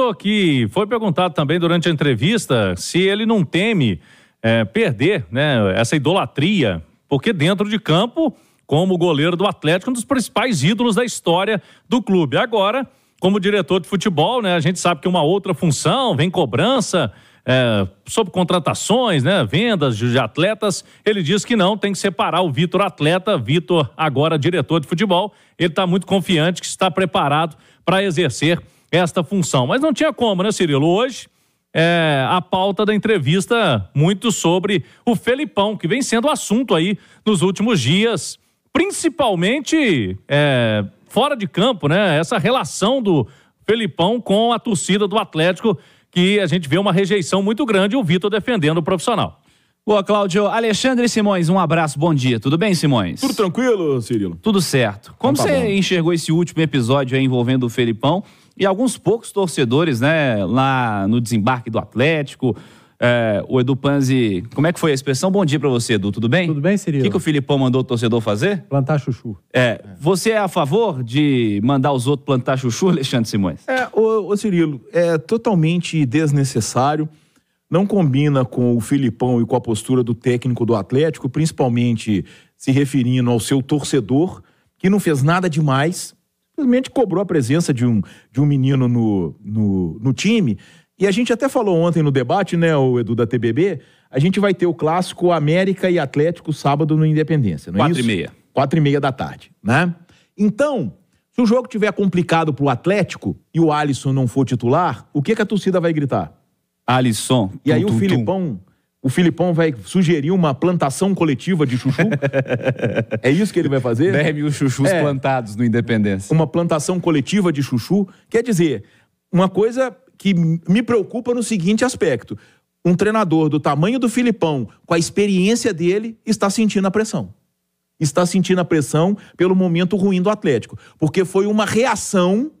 Nestor, que foi perguntado também durante a entrevista se ele não teme perder, né, essa idolatria, porque dentro de campo, como goleiro do Atlético, um dos principais ídolos da história do clube. Agora, como diretor de futebol, né, a gente sabe que uma outra função, vem cobrança sobre contratações, né, vendas de atletas. Ele diz que não, tem que separar o Vitor atleta, Vitor agora diretor de futebol. Ele está muito confiante que está preparado para exercer esta função. Mas não tinha como, né, Cirilo? Hoje, a pauta da entrevista muito sobre o Felipão, que vem sendo assunto aí nos últimos dias, principalmente fora de campo, né? Essa relação do Felipão com a torcida do Atlético, que a gente vê uma rejeição muito grande, e o Vitor defendendo o profissional. Boa, Cláudio. Alexandre Simões, um abraço, bom dia. Tudo bem, Simões? Tudo tranquilo, Cirilo? Tudo certo. Como você enxergou esse último episódio aí envolvendo o Felipão e alguns poucos torcedores, né, lá no desembarque do Atlético? O Edu Panzi, como é que foi a expressão? Bom dia pra você, Edu, tudo bem? Tudo bem, Cirilo? O que o Felipão mandou o torcedor fazer? Plantar chuchu. Você é a favor de mandar os outros plantar chuchu, Alexandre Simões? Ô Cirilo, é totalmente desnecessário, não combina com o Felipão e com a postura do técnico do Atlético, principalmente se referindo ao seu torcedor, que não fez nada demais, simplesmente cobrou a presença de um menino no time. E a gente até falou ontem no debate, né, o Edu, da TBB, a gente vai ter o clássico América e Atlético sábado no Independência, não é isso? 4h30. 4h30 da tarde, né? Então, se o jogo tiver complicado pro Atlético e o Alisson não for titular, o que a torcida vai gritar? Alisson. E aí o Felipão vai sugerir uma plantação coletiva de chuchu? É isso que ele vai fazer? 10 mil chuchus plantados no Independência. Uma plantação coletiva de chuchu? Quer dizer, uma coisa que me preocupa no seguinte aspecto: um treinador do tamanho do Felipão, com a experiência dele, está sentindo a pressão. Está sentindo a pressão pelo momento ruim do Atlético. Porque foi uma reação,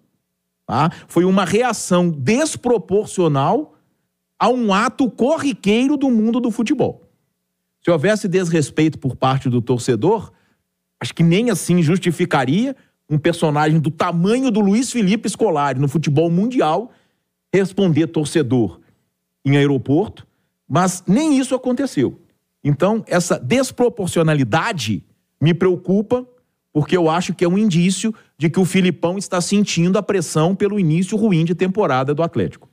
tá? Foi uma reação desproporcional a um ato corriqueiro do mundo do futebol. Se houvesse desrespeito por parte do torcedor, acho que nem assim justificaria um personagem do tamanho do Luiz Felipe Scolari no futebol mundial responder torcedor em aeroporto, mas nem isso aconteceu. Então, essa desproporcionalidade me preocupa, porque eu acho que é um indício de que o Felipão está sentindo a pressão pelo início ruim de temporada do Atlético.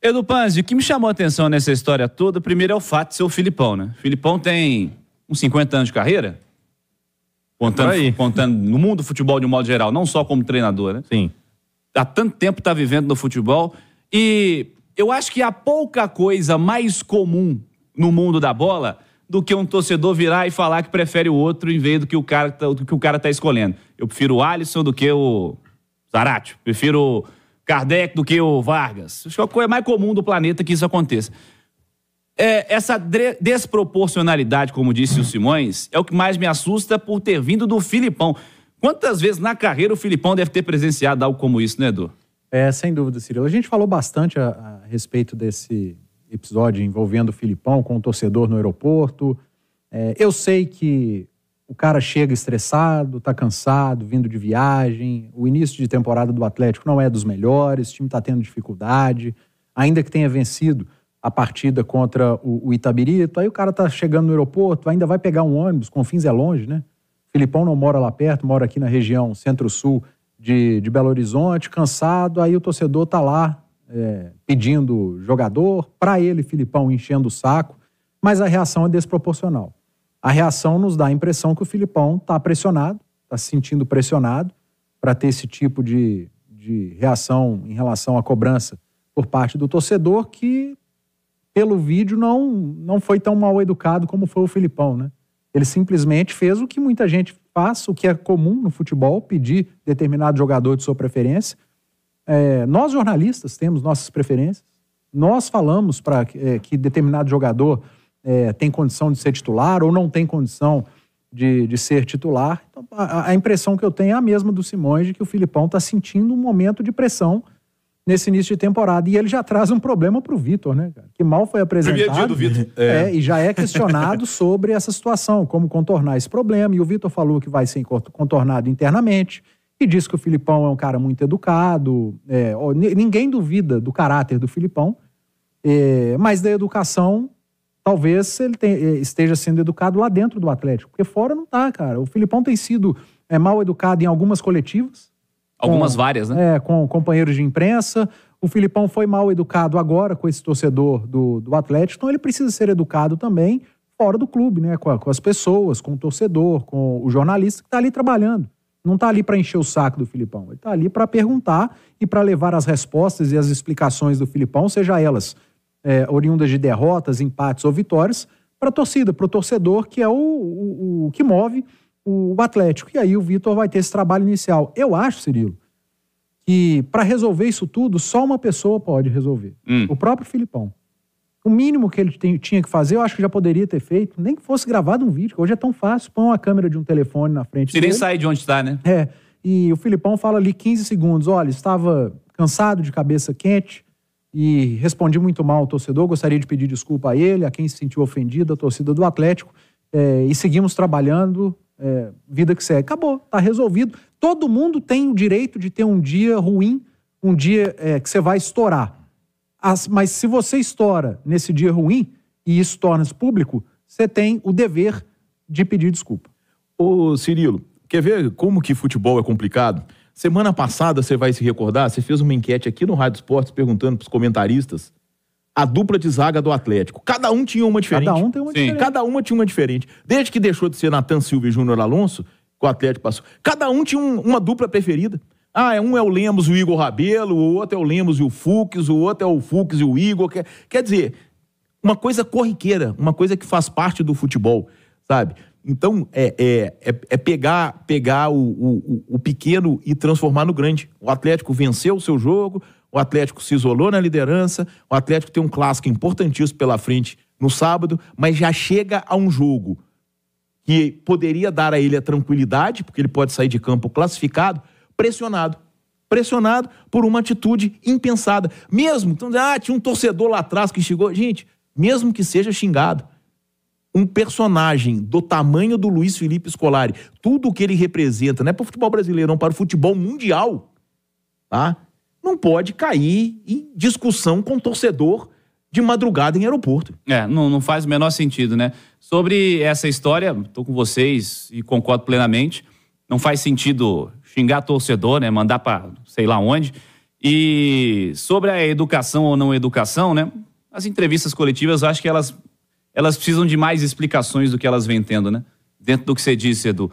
Edu Panzi, o que me chamou a atenção nessa história toda, primeiro é o fato de ser o Felipão, né? O Felipão tem uns 50 anos de carreira, contando no mundo do futebol de um modo geral, não só como treinador, né? Sim. Há tanto tempo está vivendo no futebol, e eu acho que há pouca coisa mais comum no mundo da bola do que um torcedor virar e falar que prefere o outro em vez do que o cara tá escolhendo. Eu prefiro o Alisson do que o Zarate, prefiro o Kardec do que o Vargas. Acho que é a coisa mais comum do planeta que isso aconteça. Essa desproporcionalidade, como disse o Simões, é o que mais me assusta por ter vindo do Felipão. Quantas vezes na carreira o Felipão deve ter presenciado algo como isso, né, Edu? Sem dúvida, Cirilo. A gente falou bastante a respeito desse episódio envolvendo o Felipão com o torcedor no aeroporto. Eu sei que o cara chega estressado, tá cansado, vindo de viagem. O início de temporada do Atlético não é dos melhores, o time tá tendo dificuldade. Ainda que tenha vencido a partida contra o Itabirito, aí o cara tá chegando no aeroporto, ainda vai pegar um ônibus, Confins é longe, né? O Felipão não mora lá perto, mora aqui na região centro-sul de Belo Horizonte, cansado, aí o torcedor tá lá pedindo jogador, para ele, Felipão, enchendo o saco, mas a reação é desproporcional. A reação nos dá a impressão que o Felipão está pressionado, está se sentindo pressionado para ter esse tipo de reação em relação à cobrança por parte do torcedor, que pelo vídeo não foi tão mal educado como foi o Felipão, né? Ele simplesmente fez o que muita gente faz, o que é comum no futebol, pedir determinado jogador de sua preferência. Nós, jornalistas, temos nossas preferências. Nós falamos para que determinado jogador tem condição de ser titular ou não tem condição de ser titular. Então, a impressão que eu tenho é a mesma do Simões, de que o Felipão está sentindo um momento de pressão nesse início de temporada. E ele já traz um problema para o Vitor, né, cara? Que mal foi apresentado. Primeiro dia do Vitor. E já é questionado sobre essa situação, como contornar esse problema. E o Vitor falou que vai ser contornado internamente, e disse que o Filipão é um cara muito educado. Ninguém duvida do caráter do Filipão, mas da educação, talvez ele esteja sendo educado lá dentro do Atlético, porque fora não tá, cara. O Filipão tem sido mal educado em algumas coletivas. Várias, né? Com companheiros de imprensa. O Filipão foi mal educado agora com esse torcedor do Atlético, então ele precisa ser educado também fora do clube, né? Com as pessoas, com o torcedor, com o jornalista que está ali trabalhando. Não está ali para encher o saco do Filipão, ele está ali para perguntar e para levar as respostas e as explicações do Filipão, seja elas oriundas de derrotas, empates ou vitórias, para a torcida, para o torcedor, que é o que move o Atlético. E aí o Vitor vai ter esse trabalho inicial. Eu acho, Cirilo, que para resolver isso tudo, só uma pessoa pode resolver. O próprio Filipão. O mínimo que ele tinha que fazer, eu acho que já poderia ter feito, nem que fosse gravado um vídeo, que hoje é tão fácil, põe uma câmera de um telefone na frente dele. Se nem sair de onde está, né? E o Filipão fala ali 15 segundos, olha, estava cansado, de cabeça quente, e respondi muito mal ao torcedor, gostaria de pedir desculpa a ele, a quem se sentiu ofendido, a torcida do Atlético, e seguimos trabalhando, vida que segue. Acabou, tá resolvido. Todo mundo tem o direito de ter um dia ruim, um dia que você vai estourar. Mas se você estoura nesse dia ruim, e isso torna-se público, você tem o dever de pedir desculpa. Ô Cirilo, quer ver como que futebol é complicado? Semana passada, você vai se recordar, você fez uma enquete aqui no Rádio Esportes perguntando para os comentaristas a dupla de zaga do Atlético. Cada um tinha uma diferente. Cada um tem uma diferente. Cada uma tinha uma diferente. Desde que deixou de ser Nathan Silva e Júnior Alonso, que o Atlético passou, cada um tinha uma dupla preferida. Um é o Lemos e o Igor Rabelo, o outro é o Lemos e o Fux, o outro é o Fux e o Igor. Quer dizer, uma coisa corriqueira, uma coisa que faz parte do futebol, sabe? Então, pegar o pequeno e transformar no grande. O Atlético venceu o seu jogo, o Atlético se isolou na liderança, o Atlético tem um clássico importantíssimo pela frente no sábado, mas já chega a um jogo que poderia dar a ele a tranquilidade, porque ele pode sair de campo classificado, pressionado por uma atitude impensada. Mesmo, então, tinha um torcedor lá atrás que chegou. Gente, mesmo que seja xingado, um personagem do tamanho do Luiz Felipe Scolari, tudo o que ele representa, não é para o futebol brasileiro, não, para o futebol mundial, tá? Não pode cair em discussão com torcedor de madrugada em aeroporto. Não faz o menor sentido, né? Sobre essa história, estou com vocês e concordo plenamente. Não faz sentido xingar torcedor, né? Mandar para sei lá onde. E sobre a educação ou não educação, né? As entrevistas coletivas, eu acho que elas precisam de mais explicações do que elas vêm tendo, né? Dentro do que você disse, Edu.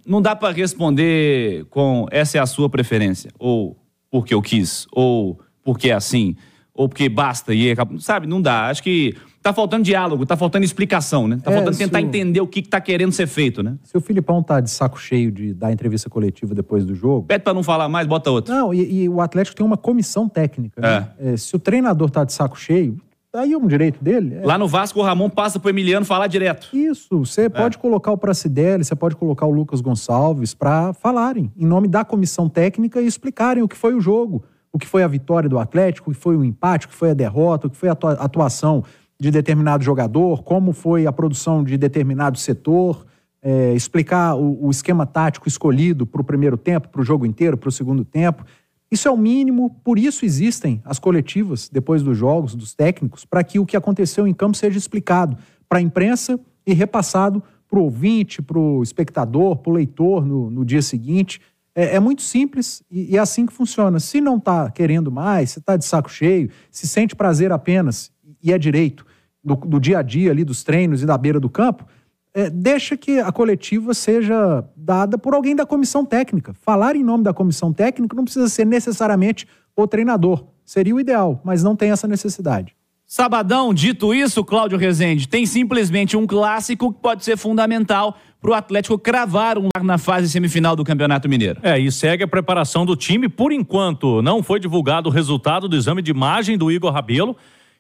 Não dá para responder com essa é a sua preferência, ou porque eu quis, ou porque é assim, ou porque basta e sabe, não dá. Acho que tá faltando diálogo, tá faltando explicação, né? Tá faltando tentar entender o que tá querendo ser feito, né? Se o Filipão tá de saco cheio de dar entrevista coletiva depois do jogo... Pede pra não falar mais, bota outro. Não, e o Atlético tem uma comissão técnica, né? Se o treinador tá de saco cheio, aí é um direito dele. Lá no Vasco, o Ramon passa pro Emiliano falar direto. Isso, você pode colocar o Pracidelli, você pode colocar o Lucas Gonçalves para falarem em nome da comissão técnica e explicarem o que foi o jogo, o que foi a vitória do Atlético, o que foi o empate, o que foi a derrota, o que foi a atuação de determinado jogador, como foi a produção de determinado setor, explicar o esquema tático escolhido para o primeiro tempo, para o jogo inteiro, para o segundo tempo. Isso é o mínimo, por isso existem as coletivas depois dos jogos, dos técnicos, para que o que aconteceu em campo seja explicado para a imprensa e repassado para o ouvinte, para o espectador, para o leitor no dia seguinte. É muito simples e é assim que funciona. Se não está querendo mais, se está de saco cheio, se sente prazer apenas, e é direito, do dia a dia ali, dos treinos e da beira do campo, deixa que a coletiva seja dada por alguém da comissão técnica. Falar em nome da comissão técnica não precisa ser necessariamente o treinador. Seria o ideal, mas não tem essa necessidade. Sabadão, dito isso, Cláudio Rezende, tem simplesmente um clássico que pode ser fundamental para o Atlético cravar um lugar na fase semifinal do Campeonato Mineiro. E segue a preparação do time. Por enquanto, não foi divulgado o resultado do exame de imagem do Igor Rabelo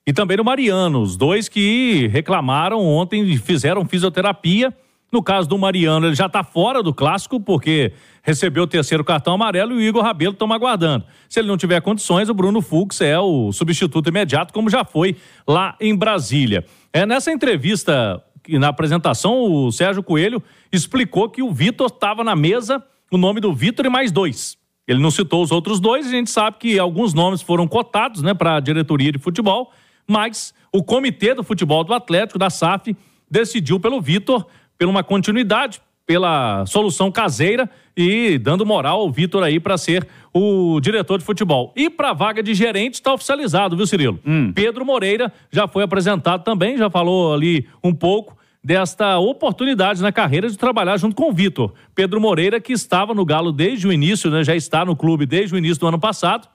e também do Mariano, os dois que reclamaram ontem e fizeram fisioterapia. No caso do Mariano, ele já está fora do clássico porque recebeu o terceiro cartão amarelo e o Igor Rabelo estamos aguardando. Se ele não tiver condições, o Bruno Fux é o substituto imediato, como já foi lá em Brasília. Nessa entrevista, na apresentação, o Sérgio Coelho explicou que o Vitor estava na mesa o nome do Vitor e mais 2. Ele não citou os outros 2, a gente sabe que alguns nomes foram cotados, né, para a diretoria de futebol, mas o comitê do futebol do Atlético, da SAF, decidiu pelo Vitor, por uma continuidade, pela solução caseira e dando moral ao Vitor aí para ser o diretor de futebol. E para a vaga de gerente está oficializado, viu, Cirilo? Pedro Moreira já foi apresentado também, já falou ali um pouco desta oportunidade na carreira de trabalhar junto com o Vitor. Pedro Moreira, que estava no Galo desde o início, né, já está no clube desde o início do ano passado,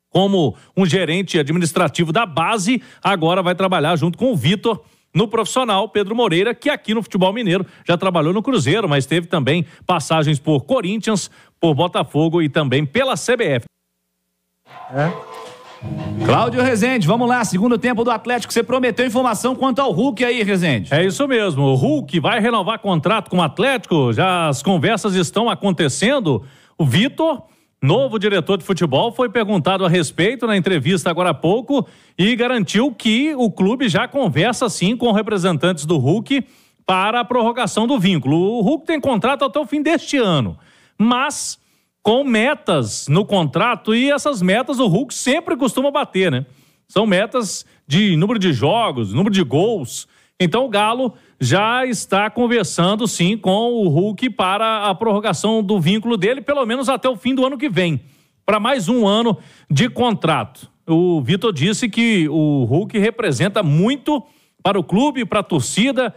como um gerente administrativo da base, agora vai trabalhar junto com o Vitor no profissional. Pedro Moreira, que aqui no futebol mineiro já trabalhou no Cruzeiro, mas teve também passagens por Corinthians, por Botafogo e também pela CBF. Cláudio Rezende, vamos lá, segundo tempo do Atlético, você prometeu informação quanto ao Hulk aí, Rezende. É isso mesmo, o Hulk vai renovar contrato com o Atlético, já as conversas estão acontecendo. O Vitor, novo diretor de futebol, foi perguntado a respeito na entrevista agora há pouco e garantiu que o clube já conversa sim com representantes do Hulk para a prorrogação do vínculo. O Hulk tem contrato até o fim deste ano, mas com metas no contrato, e essas metas o Hulk sempre costuma bater, né? São metas de número de jogos, número de gols. Então o Galo já está conversando sim com o Hulk para a prorrogação do vínculo dele, pelo menos até o fim do ano que vem, para mais um ano de contrato. O Vitor disse que o Hulk representa muito para o clube, para a torcida,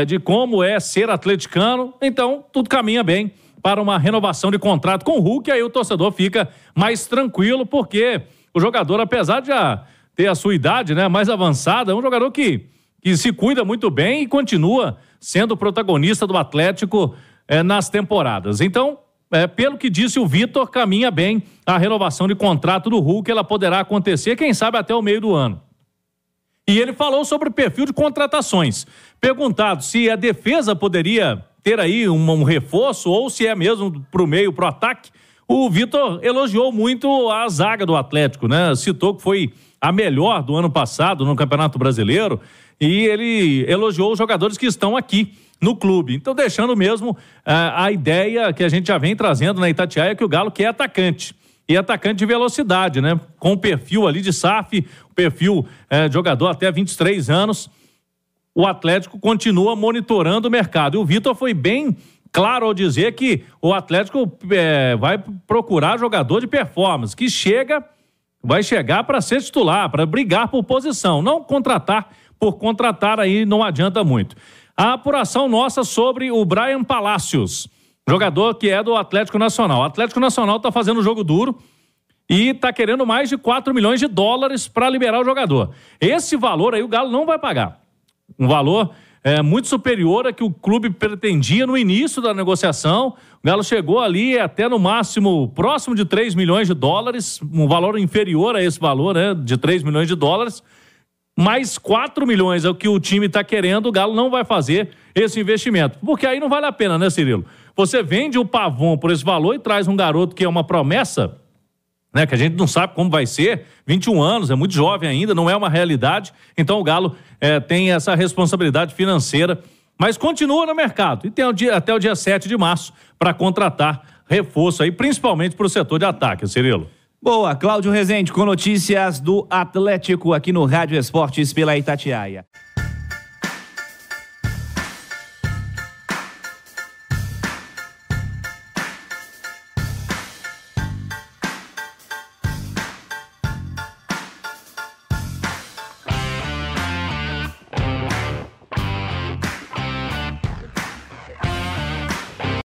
de como é ser atleticano, então tudo caminha bem para uma renovação de contrato com o Hulk, aí o torcedor fica mais tranquilo, porque o jogador, apesar de já ter a sua idade, né, mais avançada, é um jogador que se cuida muito bem e continua sendo protagonista do Atlético nas temporadas. Então, pelo que disse o Vitor, caminha bem a renovação de contrato do Hulk, ela poderá acontecer, quem sabe até o meio do ano. E ele falou sobre o perfil de contratações. Perguntado se a defesa poderia ter aí um reforço ou se é mesmo pro meio, pro ataque, o Vitor elogiou muito a zaga do Atlético, né? Citou que foi a melhor do ano passado no Campeonato Brasileiro e ele elogiou os jogadores que estão aqui no clube. Então, deixando mesmo a ideia que a gente já vem trazendo na Itatiaia, que o Galo quer atacante. E atacante de velocidade, né? Com o perfil ali de SAF, o perfil de jogador até 23 anos. O Atlético continua monitorando o mercado. E o Vitor foi bem claro ao dizer que o Atlético vai procurar jogador de performance, que vai chegar para ser titular, para brigar por posição. Não contratar por contratar, aí não adianta muito. A apuração nossa sobre o Brian Palacios, jogador que é do Atlético Nacional. O Atlético Nacional está fazendo um jogo duro e está querendo mais de 4 milhões de dólares para liberar o jogador. Esse valor aí o Galo não vai pagar. Um valor muito superior a que o clube pretendia no início da negociação. O Galo chegou ali até no máximo próximo de 3 milhões de dólares, um valor inferior a esse valor, né, de 3 milhões de dólares. Mais 4 milhões é o que o time está querendo, o Galo não vai fazer esse investimento. Porque aí não vale a pena, né, Cirilo? Você vende o Pavon por esse valor e traz um garoto que é uma promessa, né, que a gente não sabe como vai ser, 21 anos, é muito jovem ainda, não é uma realidade. Então o Galo tem essa responsabilidade financeira, mas continua no mercado e tem até o dia 7 de março para contratar reforço aí, principalmente para o setor de ataque, Cirilo. Boa, Cláudio Rezende com notícias do Atlético aqui no Rádio Esportes pela Itatiaia.